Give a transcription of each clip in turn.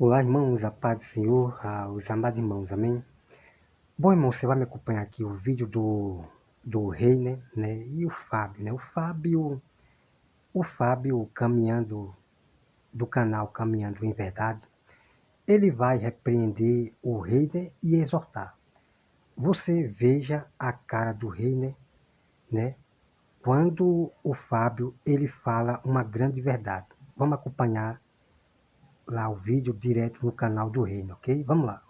Olá, irmãos, a paz do Senhor, aos amados irmãos, amém? Bom, irmão, você vai me acompanhar aqui o vídeo do Rei, né? E o Fábio, né? O Fábio caminhando, do canal Caminhando em Verdade, ele vai repreender o Rei, né? E exortar. Você veja a cara do Rei, né? Quando o Fábio, ele fala uma grande verdade. Vamos acompanhar lá o vídeo direto no canal do Reino, ok? Vamos lá.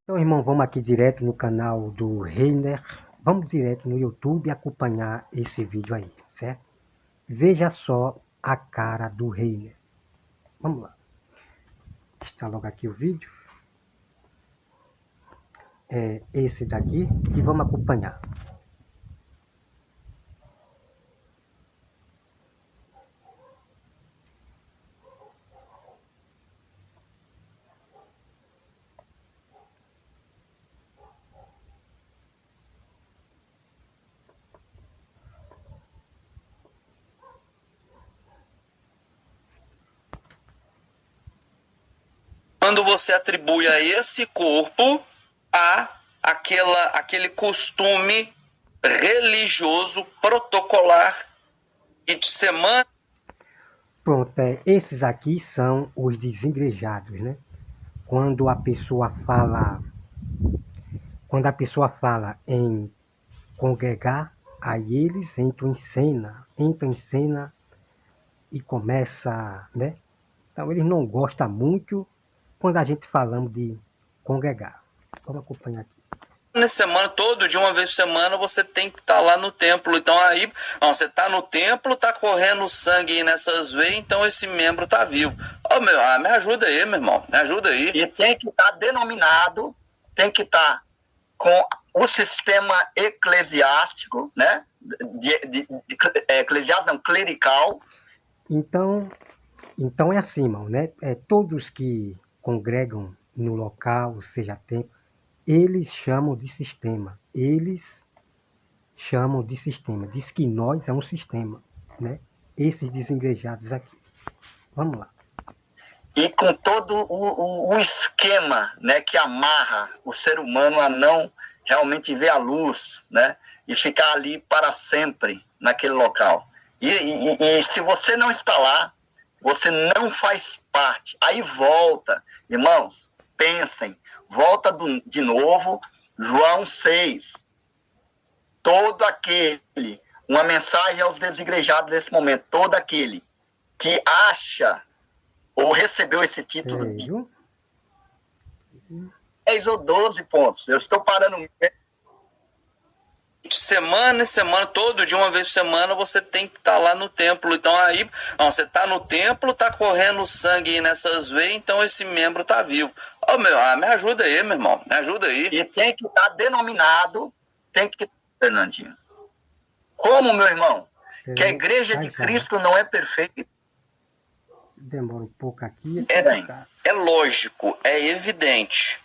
Então, irmão, vamos aqui direto no canal do Reiner. Vamos direto no YouTube acompanhar esse vídeo aí, certo? Veja só a cara do Reiner. Vamos lá. Está logo aqui o vídeo. É esse daqui e vamos acompanhar. Quando você atribui a esse corpo aquele costume religioso, protocolar e de semana. Pronto, esses aqui são os desigrejados, né? Quando a pessoa fala em congregar, aí eles entram em cena e começa, né? Então eles não gostam muito quando a gente falamos de congregar. Vamos acompanhar aqui. Na semana, todo dia, uma vez por semana, você tem que estar lá no templo. Então aí, você está no templo, está correndo sangue nessas veias, então esse membro está vivo. Me ajuda aí, meu irmão, me ajuda aí. E tem que estar denominado, tem que estar com o sistema eclesiástico, né? Eclesiástico não, clerical. Então é assim, irmão, né? Todos que congregam no local, seja templo, eles chamam de sistema. Eles chamam de sistema. Diz que nós é um sistema, né? Esses desigrejados aqui. Vamos lá. E com todo o esquema, né, que amarra o ser humano a não realmente ver a luz, né? E ficar ali para sempre naquele local. E se você não está lá, você não faz parte. Aí volta, irmãos, pensem, volta de novo, João 6. Todo aquele, uma mensagem aos desigrejados desse momento, todo aquele que acha ou recebeu esse título de 10 ou 12 pontos. Eu estou parando. Semana em semana, todo dia, uma vez por semana, você tem que estar lá no templo. Então aí, você está no templo, está correndo sangue nessas veias, então esse membro está vivo. Me ajuda aí, meu irmão, me ajuda aí. E tem que estar denominado, tem que, Fernandinho. Como, meu irmão? Que a igreja de Cristo não é perfeita. Demora um pouco aqui. É lógico, é evidente.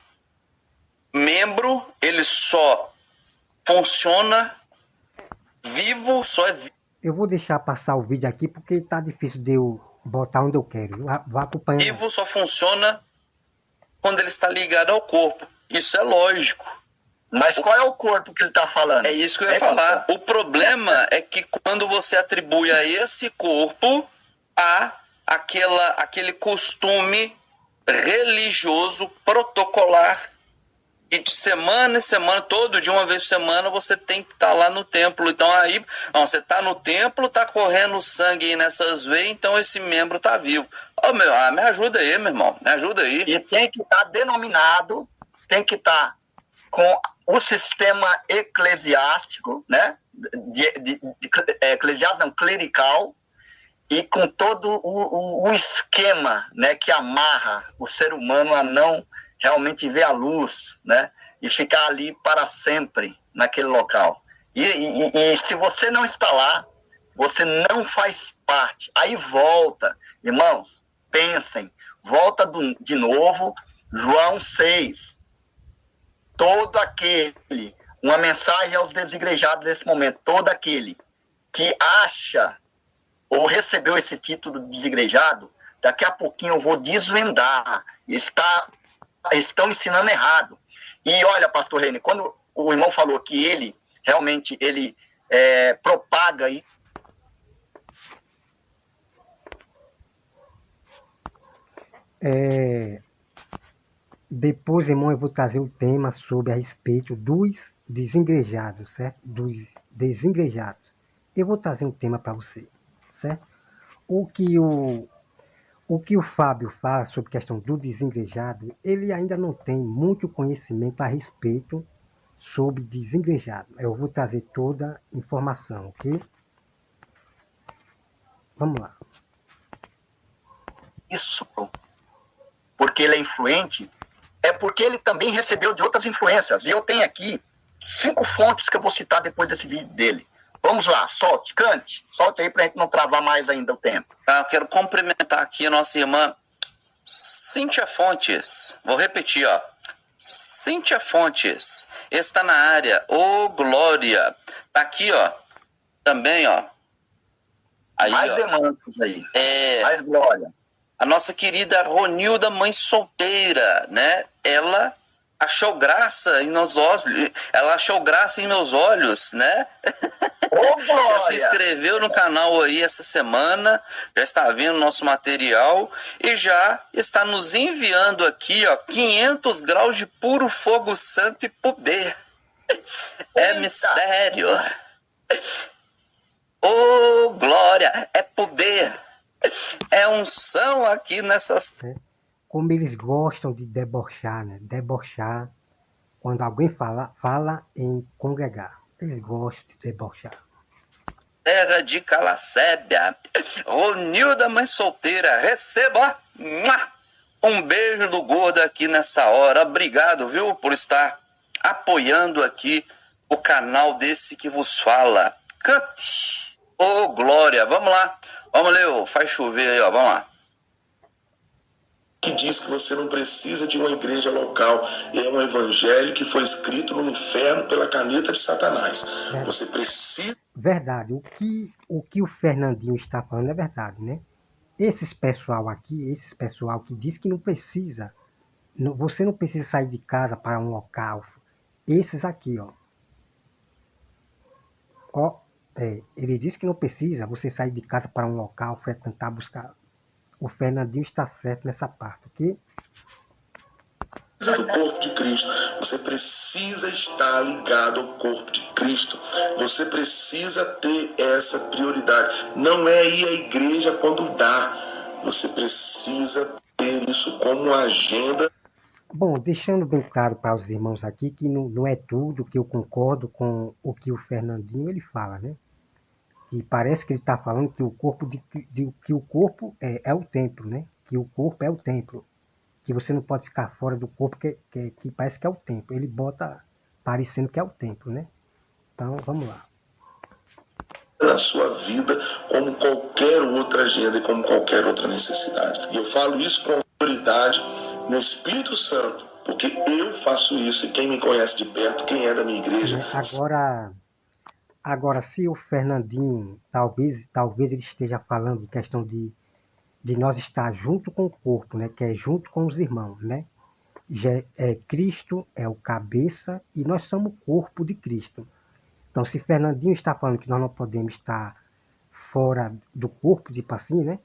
Membro, ele só funciona vivo, só é vivo. Eu vou deixar passar o vídeo aqui porque tá difícil de eu botar onde eu quero. Vá acompanhando. Vivo só funciona quando ele está ligado ao corpo. Isso é lógico. Mas qual é o corpo que ele está falando? É isso que eu ia falar. O problema é que quando você atribui a esse corpo aquele costume religioso, protocolar, e de semana em semana, todo dia, uma vez por semana, você tem que estar lá no templo. Então aí, você está no templo, está correndo sangue nessas veias, então esse membro está vivo. Me ajuda aí, meu irmão, me ajuda aí. E tem que estar denominado, tem que estar com o sistema eclesiástico, né? Eclesiástico não, clerical, e com todo o esquema, né, que amarra o ser humano a não realmente ver a luz, né? E ficar ali para sempre naquele local. E se você não está lá, você não faz parte. Aí volta, irmãos, pensem, volta de novo, João 6. Todo aquele, uma mensagem aos desigrejados desse momento, todo aquele que acha ou recebeu esse título de desigrejado, Daqui a pouquinho eu vou desvendar. Estão ensinando errado. E olha, pastor René, quando o irmão falou que ele realmente propaga aí. Depois, irmão, eu vou trazer o tema sobre a respeito dos desigrejados, certo? Dos desigrejados. Eu vou trazer um tema para você, certo? O que o Fábio fala sobre a questão do desengrejado, ele ainda não tem muito conhecimento a respeito sobre desengrejado. Eu vou trazer toda a informação, ok? Vamos lá. Isso, porque ele é influente, é porque ele também recebeu de outras influências. E eu tenho aqui 5 fontes que eu vou citar depois desse vídeo dele. Vamos lá, cante aí pra gente não travar mais ainda o tempo. Eu quero cumprimentar aqui a nossa irmã Cíntia Fontes. Vou repetir, ó. Cíntia Fontes está na área. Ô, glória. Tá aqui, ó. Também, ó. Aí, mais demandas aí. Mais glória. A nossa querida Ronilda, mãe solteira, né? Ela achou graça em meus olhos. Ela achou graça em meus olhos, né? Já se inscreveu no canal aí essa semana, já está vendo nosso material e já está nos enviando aqui, ó, 500 graus de puro fogo santo e poder. É mistério. Oh, glória, é poder. É unção aqui nessas... Como eles gostam de debochar, né? Debochar. Quando alguém fala em congregar. Eles gostam de debochar. Terra de Calacébia. Ronilda, mãe solteira, receba um beijo do gordo aqui nessa hora. Obrigado, viu, por estar apoiando aqui o canal desse que vos fala. Cante. Ô, glória. Vamos lá. Vamos ler, faz chover aí, ó. Vamos lá. Que diz que você não precisa de uma igreja local. É um evangelho que foi escrito no inferno pela caneta de Satanás. Você precisa... Verdade. O que o Fernandinho está falando é verdade, né? Esses pessoal que diz que não precisa, você não precisa sair de casa para um local. Esses aqui, ó. Ele diz que não precisa você sair de casa para um local, frequentar, buscar. O Fernandinho está certo nessa parte, ok? Do corpo de Cristo. Você precisa estar ligado ao corpo de Cristo. Você precisa ter essa prioridade. Não é ir à igreja quando dá. Você precisa ter isso como agenda. Bom, deixando bem claro para os irmãos aqui que não é tudo que eu concordo com o que o Fernandinho ele fala, né? E parece que ele está falando que o corpo que o corpo é o templo, né? Que o corpo é o templo. Que você não pode ficar fora do corpo, que parece que é o templo. Ele bota parecendo que é o templo, né? Então, vamos lá. Na sua vida, como qualquer outra agenda e como qualquer outra necessidade. E eu falo isso com autoridade no Espírito Santo, porque eu faço isso e quem me conhece de perto, quem é da minha igreja... Agora, se o Fernandinho, talvez ele esteja falando de questão de nós estar junto com o corpo, né? Que é junto com os irmãos, né? Cristo é o cabeça e nós somos o corpo de Cristo. Então, se Fernandinho está falando que nós não podemos estar fora do corpo, tipo assim, né?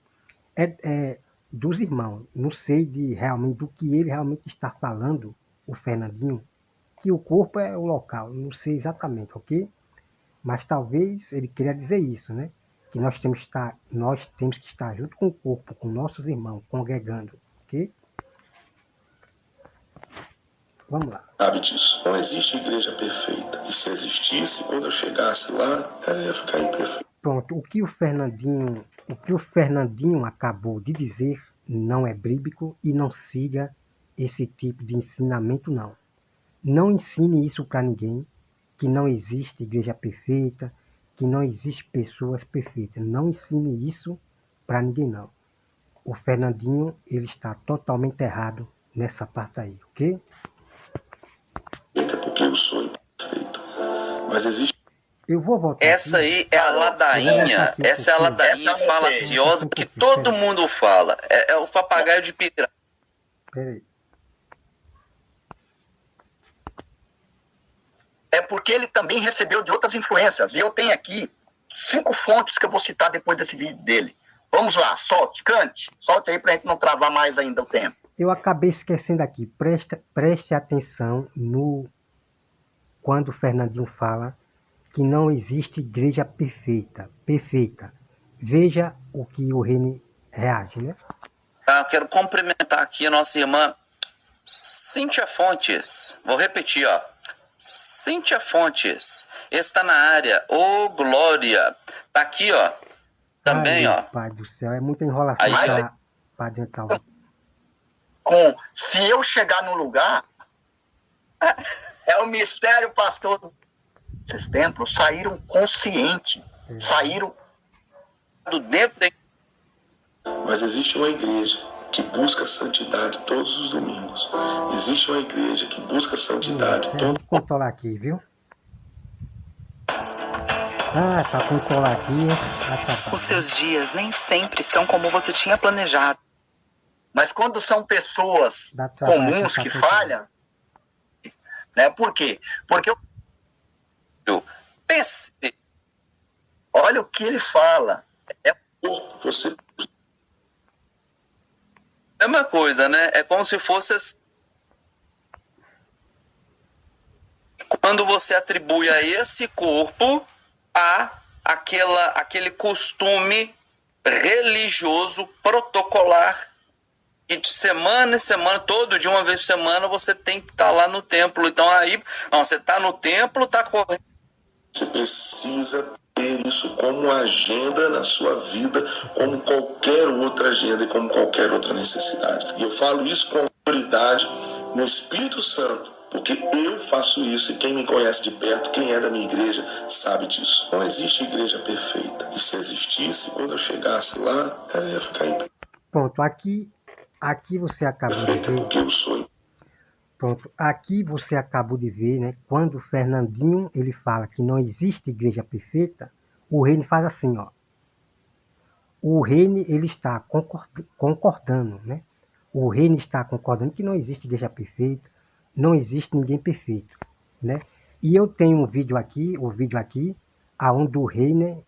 Dos irmãos. Não sei realmente do que ele realmente está falando, o Fernandinho, que o corpo é o local. Não sei exatamente, ok? Mas talvez ele queira dizer isso, né? Que nós temos que estar junto com o corpo, com nossos irmãos, congregando, ok? Vamos lá. Sabe disso. Não existe igreja perfeita. E se existisse, quando eu chegasse lá, ela ia ficar imperfeita. Pronto, o que o Fernandinho acabou de dizer não é bíblico e não siga esse tipo de ensinamento, não. Não ensine isso para ninguém, que não existe igreja perfeita, que não existe pessoas perfeitas. Não ensine isso para ninguém, não. O Fernandinho, ele está totalmente errado nessa parte aí, ok? Porque eu sou imperfeito. Mas existe... Eu vou voltar Essa aqui. aí é a ladainha, essa é a ladainha falaciosa que todo mundo fala. É o papagaio de pirata. Peraí. É porque ele também recebeu de outras influências. E eu tenho aqui 5 fontes que eu vou citar depois desse vídeo dele. Vamos lá, solte, cante. Solte aí pra gente não travar mais ainda o tempo. Eu acabei esquecendo aqui. Preste atenção quando o Fernandinho fala que não existe igreja perfeita. Perfeita. Veja o que o Rene reage, né? Eu quero cumprimentar aqui a nossa irmã Cíntia Fontes. Vou repetir, ó. Cíntia Fontes. Está na área. Ô, Glória. Tá aqui, ó. Também, Ai, ó. Pai do céu, é muita enrolação Aí, para adiantar o... Se eu chegar no lugar, é o mistério, pastor. Esses templos saíram conscientes, saíram do dentro da... Mas existe uma igreja que busca santidade todos os domingos. Existe uma igreja que busca santidade Vou controlar aqui, viu? Ah, tá controlar aqui. Os seus dias nem sempre são como você tinha planejado. Mas quando são pessoas comuns que falham, né? Por quê? Porque Pense. olha o que ele fala. Você Mesma coisa, né? É como se fosse assim. Quando você atribui a esse corpo aquele costume religioso, protocolar, e de semana em semana, todo dia, uma vez por semana, você tem que estar lá no templo. Então aí, você está no templo, está correndo. Você precisa ter isso como agenda na sua vida, como qualquer outra agenda e como qualquer outra necessidade. E eu falo isso com autoridade no Espírito Santo, porque eu faço isso e quem me conhece de perto, quem é da minha igreja, sabe disso. Não existe igreja perfeita. E se existisse, quando eu chegasse lá, ela ia ficar imperfeita. Pronto, aqui você acabou de ver. Porque eu sou. Pronto, aqui você acabou de ver, né? Quando o Fernandinho ele fala que não existe igreja perfeita, o Rene faz assim, ó. O Rene ele está concordando, né? O Rene está concordando que não existe igreja perfeita, não existe ninguém perfeito, né? E eu tenho um vídeo aqui, aonde o Rene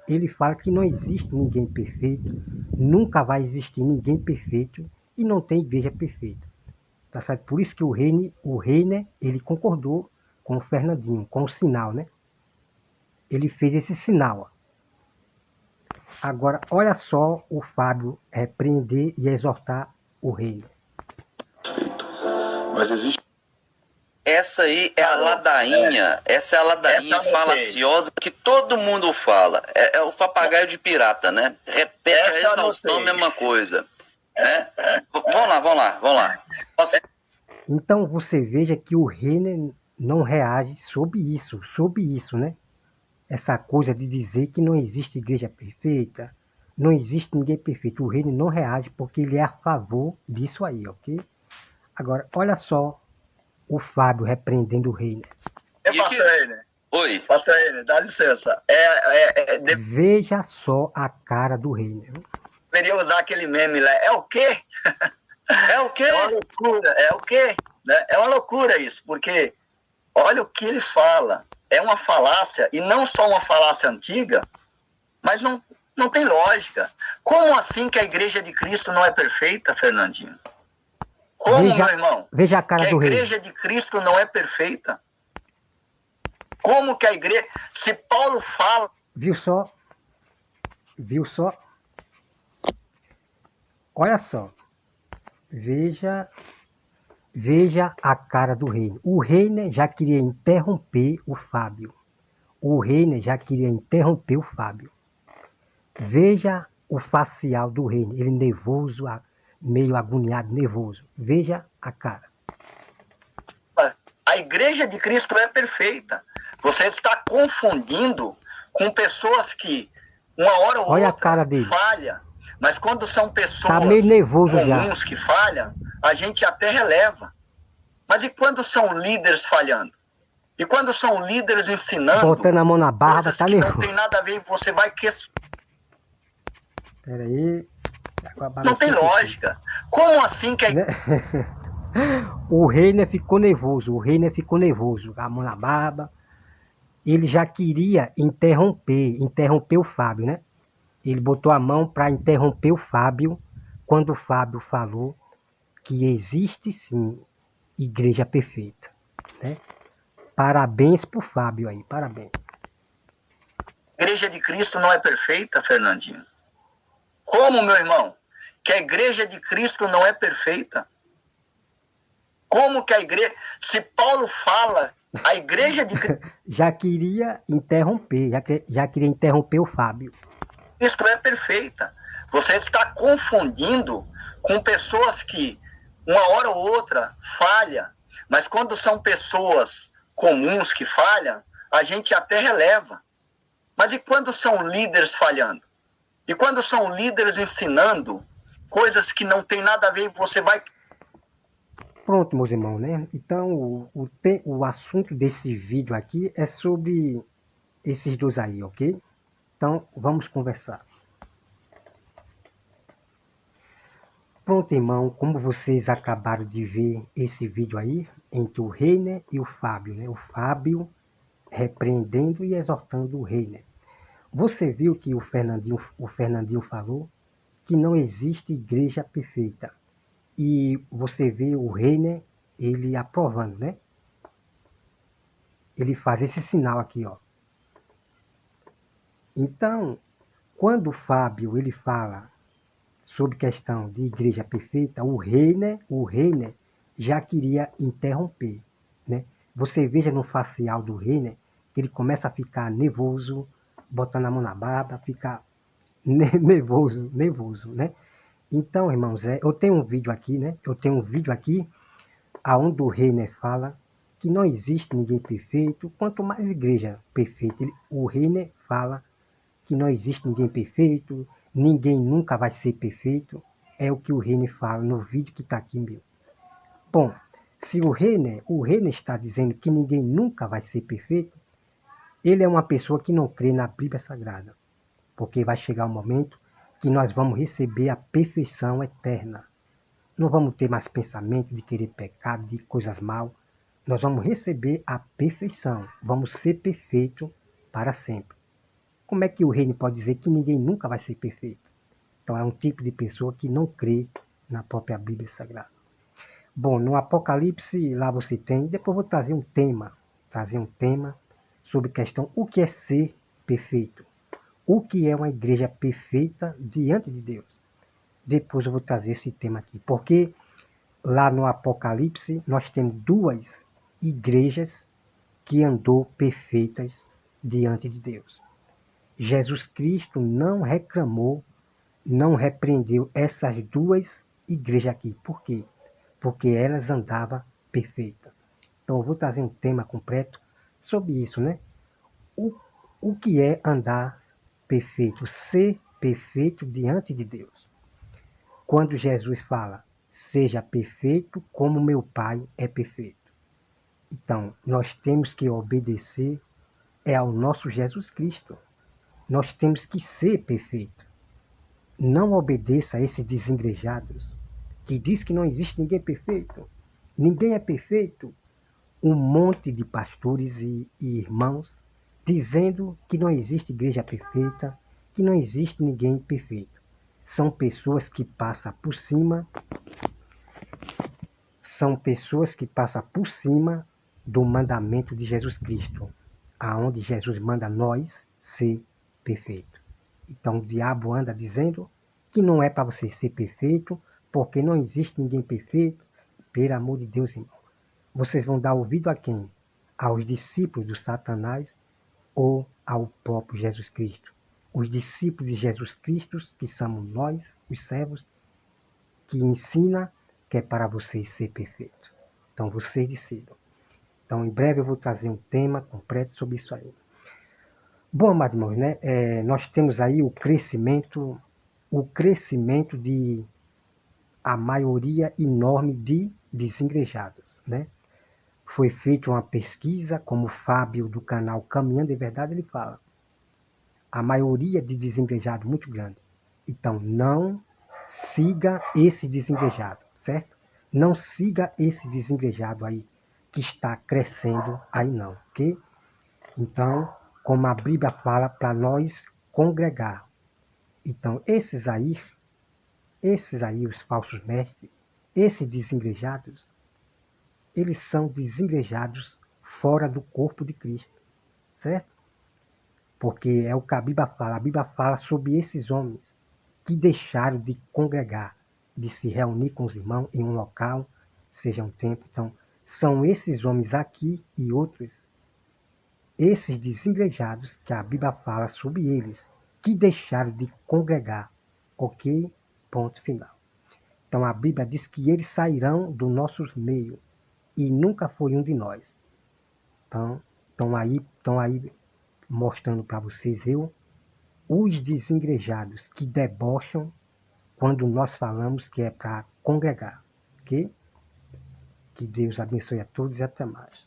ele fala que não existe ninguém perfeito, nunca vai existir ninguém perfeito e não tem igreja perfeita. Tá certo? Por isso que o Reiner, ele concordou com o Fernandinho, com o sinal, né? Ele fez esse sinal, ó. Agora, olha só o Fábio repreender e exortar o Reiner. Mas existe. Essa aí é a ladainha, essa é a ladainha falaciosa que todo mundo fala. É o papagaio de pirata, né? Repete a exaustão, a mesma coisa. Né? Vamos lá. Então você veja que o Reiner não reage sobre isso, né? Essa coisa de dizer que não existe igreja perfeita, não existe ninguém perfeito. O Reiner não reage porque ele é a favor disso aí, ok? Agora, olha só o Fábio repreendendo o Reiner. Pastor Reiner. Oi. Pastor Reiner, dá licença. Veja só a cara do Reiner. Deveria usar aquele meme lá. É o quê? É o quê? É uma loucura. É o quê? Né? É uma loucura isso, porque olha o que ele fala. É uma falácia, e não só uma falácia antiga, mas não tem lógica. Como assim que a igreja de Cristo não é perfeita, Fernandinho? Como, meu irmão? Veja a cara do Reiner. Que a igreja de Cristo não é perfeita? Como que a igreja... Se Paulo fala... Viu só? Olha só. Veja a cara do Reiner. O Reiner já queria interromper o Fábio. Veja o facial do Reiner. Ele nervoso, meio agoniado, nervoso. Veja a cara. A igreja de Cristo é perfeita. Você está confundindo com pessoas que uma hora ou Olha outra a cara dele. falha. Mas quando são pessoas tá meio nervoso comuns já. Que falham, a gente até releva. Mas e quando são líderes falhando? E quando são líderes ensinando Botando a mão na barba, coisas tá que não nervoso. tem nada a ver, você vai questionar. Pera aí. Não tem lógica. Como assim que a Né? O Reiner ficou nervoso, a mão na barba. Ele já queria interromper o Fábio, né? Ele botou a mão para interromper o Fábio, quando o Fábio falou que existe sim igreja perfeita, né? Parabéns pro Fábio aí, parabéns. igreja de Cristo não é perfeita, Fernandinho? Como, meu irmão? Que a igreja de Cristo não é perfeita? Como que a igreja... Se Paulo fala, a igreja de Já queria interromper, já queria interromper o Fábio. Cristo é perfeita. Você está confundindo com pessoas que, uma hora ou outra, falham. Mas quando são pessoas comuns que falham, a gente até releva. Mas e quando são líderes falhando? E quando são líderes ensinando coisas que não tem nada a ver, você vai... Pronto, meus irmãos, né? Então, o assunto desse vídeo aqui é sobre esses dois aí, ok? Então, vamos conversar. Pronto, irmão, como vocês acabaram de ver esse vídeo aí, entre o Reiner e o Fábio, né? O Fábio repreendendo e exortando o Reiner. Você viu que o Fernandinho falou que não existe igreja perfeita. E você vê o Reiner, ele aprovando, né? Ele faz esse sinal aqui, ó. Então, quando o Fábio ele fala sobre questão de igreja perfeita, o Reiner já queria interromper, né? Você veja no facial do Reiner que ele começa a ficar nervoso, botando a mão na barba, fica nervoso, né? Então, irmãos, eu tenho um vídeo aqui, né? Aonde o Reiner fala que não existe ninguém perfeito, quanto mais igreja perfeita. O Reiner fala que não existe ninguém perfeito, ninguém nunca vai ser perfeito. É o que o Reiner fala no vídeo que está aqui, meu. Bom, se o Reiner está dizendo que ninguém nunca vai ser perfeito, ele é uma pessoa que não crê na Bíblia Sagrada. Porque vai chegar um momento que nós vamos receber a perfeição eterna. Não vamos ter mais pensamento de querer pecado, de coisas mal. Nós vamos receber a perfeição. Vamos ser perfeitos para sempre. Como é que o Reiner pode dizer que ninguém nunca vai ser perfeito? Então é um tipo de pessoa que não crê na própria Bíblia Sagrada. Bom, no Apocalipse, lá você tem, depois vou trazer um tema sobre questão o que é ser perfeito. O que é uma igreja perfeita diante de Deus. Depois eu vou trazer esse tema aqui, porque lá no Apocalipse nós temos duas igrejas que andou perfeitas diante de Deus. Jesus Cristo não reclamou, não repreendeu essas duas igrejas aqui. Por quê? Porque elas andavam perfeitas. Então eu vou trazer um tema completo sobre isso, né? O que é andar perfeito, ser perfeito diante de Deus? Quando Jesus fala, seja perfeito como meu Pai é perfeito. Então, nós temos que obedecer ao nosso Jesus Cristo. Nós temos que ser perfeito. Não obedeça a esses desengrejados que diz que não existe ninguém perfeito. Ninguém é perfeito. Um monte de pastores e irmãos dizendo que não existe igreja perfeita, que não existe ninguém perfeito. São pessoas que passam por cima, do mandamento de Jesus Cristo, aonde Jesus manda nós ser perfeito. Então o diabo anda dizendo que não é para você ser perfeito, porque não existe ninguém perfeito. Pelo amor de Deus, irmão. Vocês vão dar ouvido a quem? Aos discípulos do Satanás ou ao próprio Jesus Cristo? Os discípulos de Jesus Cristo, que somos nós, os servos, que ensina que é para vocês ser perfeito. Então vocês decidam. Então em breve eu vou trazer um tema completo sobre isso aí. Bom, amados irmãos, né? Nós temos aí o crescimento de a maioria enorme de desengrejados, né? Foi feita uma pesquisa, como o Fábio do canal Caminhando em Verdade, ele fala. A maioria de desigrejados muito grande. Então, não siga esse desengrejado, certo? Não siga esse desengrejado aí, que está crescendo aí não, ok? Então, como a Bíblia fala para nós congregar. Então, esses aí, os falsos mestres, esses desengrejados, eles são desengrejados fora do corpo de Cristo, certo? Porque é o que a Bíblia fala sobre esses homens que deixaram de congregar, de se reunir com os irmãos em um local, seja um templo. Então, são esses homens aqui e outros, esses desengrejados que a Bíblia fala sobre eles, que deixaram de congregar, ok? Ponto final. Então, a Bíblia diz que eles sairão do nosso meio e nunca foi um de nós. Então, estão aí mostrando para vocês os desengrejados que debocham quando nós falamos que é para congregar, ok? Que Deus abençoe a todos e até mais.